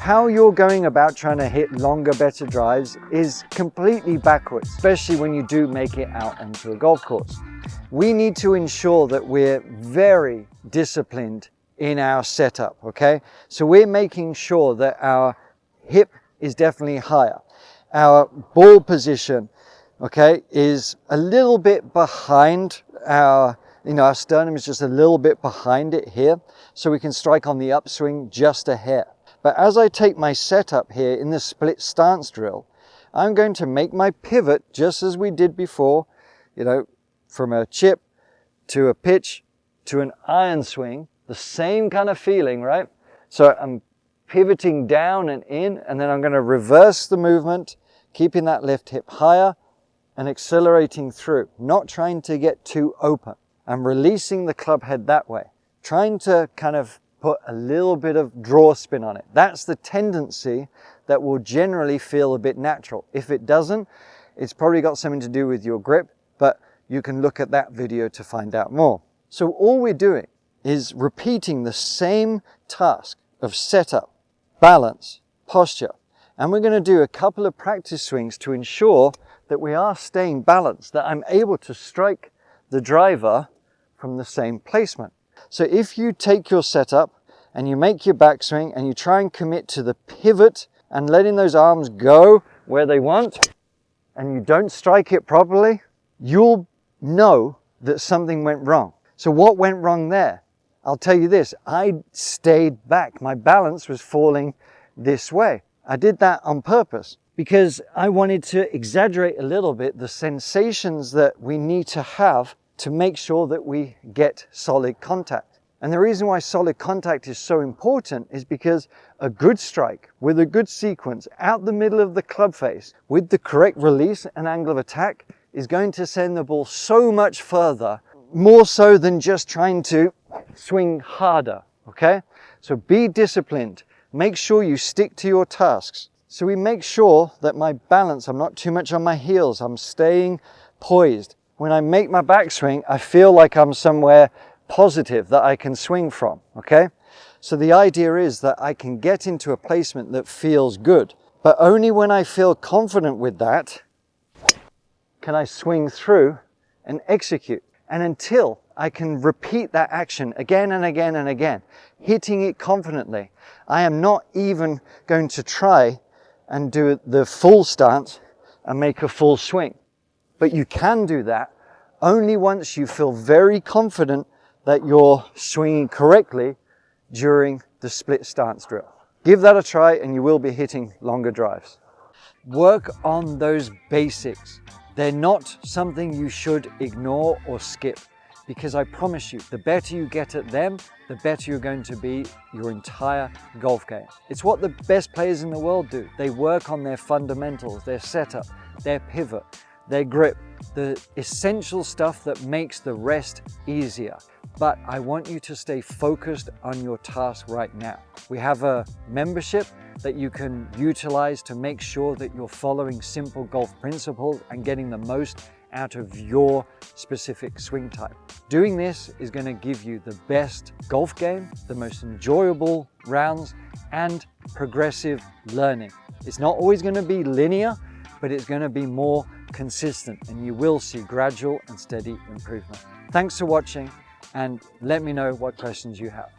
How you're going about trying to hit longer, better drives is completely backwards, especially when you do make it out onto a golf course. We need to ensure that we're very disciplined in our setup, okay? So we're making sure that our hip is definitely higher. Our ball position, okay, is a little bit behind our sternum is just a little bit behind it here, so we can strike on the upswing just a hair. But as I take my setup here in the split stance drill, I'm going to make my pivot just as we did before, from a chip to a pitch to an iron swing, the same kind of feeling, right? So I'm pivoting down and in, and then I'm going to reverse the movement, keeping that left hip higher and accelerating through, not trying to get too open. I'm releasing the club head that way, trying to kind of put a little bit of draw spin on it. That's the tendency that will generally feel a bit natural. If it doesn't, it's probably got something to do with your grip, but you can look at that video to find out more. So all we're doing is repeating the same task of setup, balance, posture. And we're going to do a couple of practice swings to ensure that we are staying balanced, that I'm able to strike the driver from the same placement. So if you take your setup and you make your backswing and you try and commit to the pivot and letting those arms go where they want, and you don't strike it properly, you'll know that something went wrong. So what went wrong there? I'll tell you this, I stayed back. My balance was falling this way. I did that on purpose because I wanted to exaggerate a little bit the sensations that we need to have to make sure that we get solid contact. And the reason why solid contact is so important is because a good strike with a good sequence out the middle of the club face with the correct release and angle of attack is going to send the ball so much further, more so than just trying to swing harder, okay? So be disciplined. Make sure you stick to your tasks. So we make sure that my balance, I'm not too much on my heels, I'm staying poised. When I make my backswing, I feel like I'm somewhere positive that I can swing from, okay? So the idea is that I can get into a placement that feels good, but only when I feel confident with that can I swing through and execute. And until I can repeat that action again and again and again, hitting it confidently, I am not even going to try and do the full stance and make a full swing. But you can do that only once you feel very confident that you're swinging correctly during the split stance drill. Give that a try and you will be hitting longer drives. Work on those basics. They're not something you should ignore or skip, because I promise you, the better you get at them, the better you're going to be your entire golf game. It's what the best players in the world do. They work on their fundamentals, their setup, their pivot, their grip, the essential stuff that makes the rest easier. But I want you to stay focused on your task right now. We have a membership that you can utilize to make sure that you're following simple golf principles and getting the most out of your specific swing type. Doing this is going to give you the best golf game, the most enjoyable rounds, and progressive learning. It's not always going to be linear, but it's going to be more consistent, and you will see gradual and steady improvement. Thanks for watching, and let me know what questions you have.